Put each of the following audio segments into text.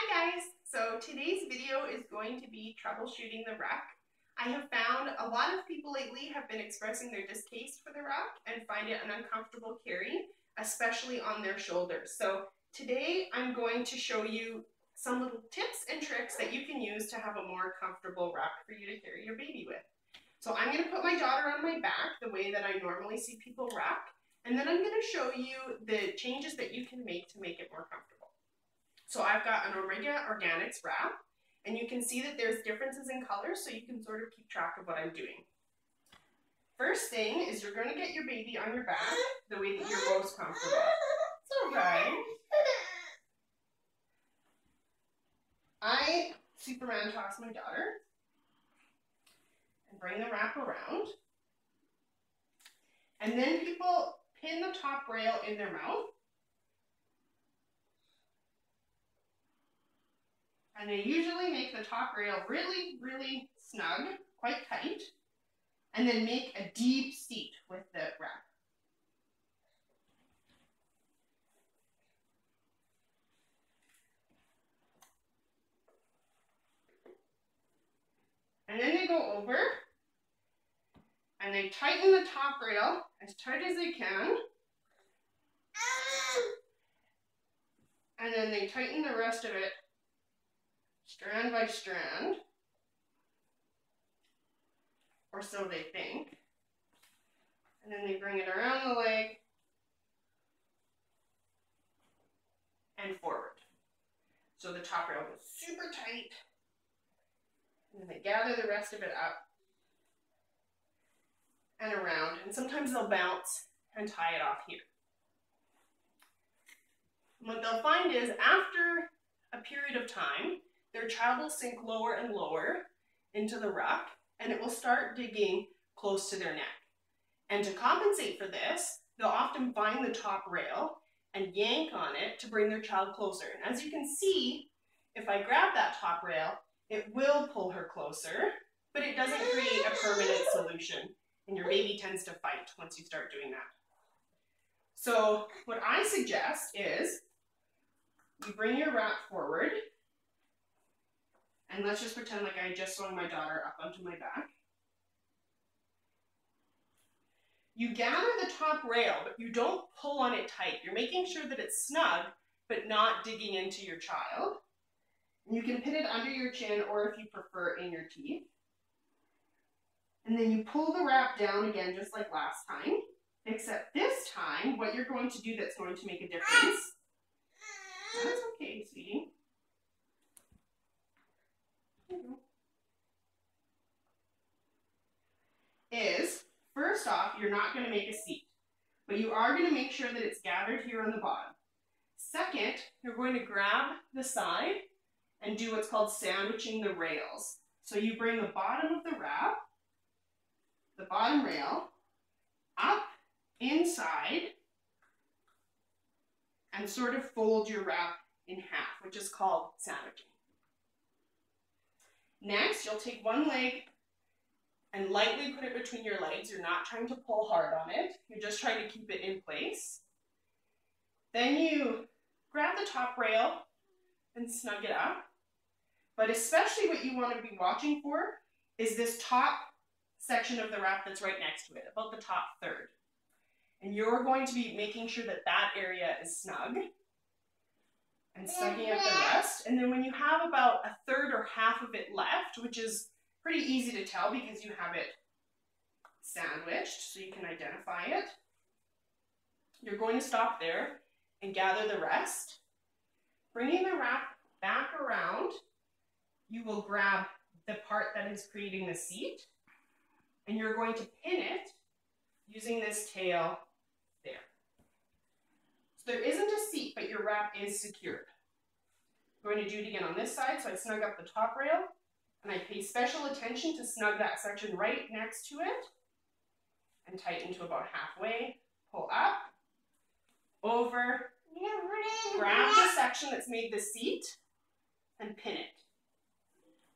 Hi guys! So today's video is going to be troubleshooting the Ruck. I have found a lot of people lately have been expressing their distaste for the Ruck and find it an uncomfortable carry, especially on their shoulders. So today I'm going to show you some little tips and tricks that you can use to have a more comfortable Ruck for you to carry your baby with. So I'm going to put my daughter on my back the way that I normally see people Ruck, and then I'm going to show you the changes that you can make it more comfortable. So I've got an Omega Organics wrap, and you can see that there's differences in colors, so you can sort of keep track of what I'm doing. First thing is you're going to get your baby on your back the way that you're most comfortable. It's all right. I Superman toss my daughter and bring the wrap around. And then people pin the top rail in their mouth. And they usually make the top rail really, really snug, quite tight, and then make a deep seat with the wrap. And then they go over and they tighten the top rail as tight as they can. And then they tighten the rest of it strand by strand, or so they think. And then they bring it around the leg and forward. So the top rail goes super tight, and then they gather the rest of it up and around, and sometimes they'll bounce and tie it off here. And what they'll find is after a period of time, their child will sink lower and lower into the Ruck, and it will start digging close to their neck. And to compensate for this, they'll often find the top rail and yank on it to bring their child closer. And as you can see, if I grab that top rail, it will pull her closer, but it doesn't create a permanent solution, and your baby tends to fight once you start doing that. So what I suggest is you bring your wrap forward, and let's just pretend like I just swung my daughter up onto my back. You gather the top rail, but you don't pull on it tight. You're making sure that it's snug, but not digging into your child. And you can pin it under your chin, or if you prefer, in your teeth. And then you pull the wrap down again, just like last time, except this time, what you're going to do that's going to make a difference. That's okay, sweetie. Is, first off, you're not going to make a seat, but you are going to make sure that it's gathered here on the bottom. Second, you're going to grab the side and do what's called sandwiching the rails. So you bring the bottom of the wrap, the bottom rail, up inside, and sort of fold your wrap in half, which is called sandwiching. Next, you'll take one leg and lightly put it between your legs. You're not trying to pull hard on it. You're just trying to keep it in place. Then you grab the top rail and snug it up. But especially what you want to be watching for is this top section of the wrap that's right next to it, about the top third. And you're going to be making sure that that area is snug and snugging up the rest. And then when you have about a third or half of it left, which is pretty easy to tell because you have it sandwiched so you can identify it, you're going to stop there and gather the rest. Bringing the wrap back around, you will grab the part that is creating the seat, and you're going to pin it using this tail there. So there isn't a seat, but your wrap is secured. I'm going to do it again on this side, so I snug up the top rail, and I pay special attention to snug that section right next to it, and tighten to about halfway, pull up, over, grab the section that's made the seat, and pin it.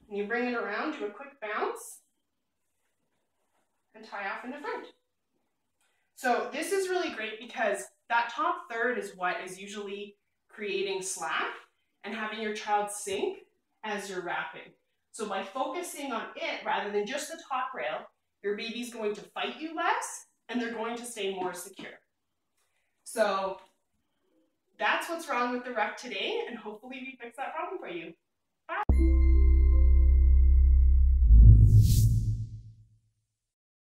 And you bring it around, do a quick bounce, and tie off in the front. So this is really great because that top third is what is usually creating slack, and having your child sink as you're wrapping. So by focusing on it rather than just the top rail, your baby's going to fight you less and they're going to stay more secure. So that's what's wrong with the Ruck today, and hopefully we fix that problem for you.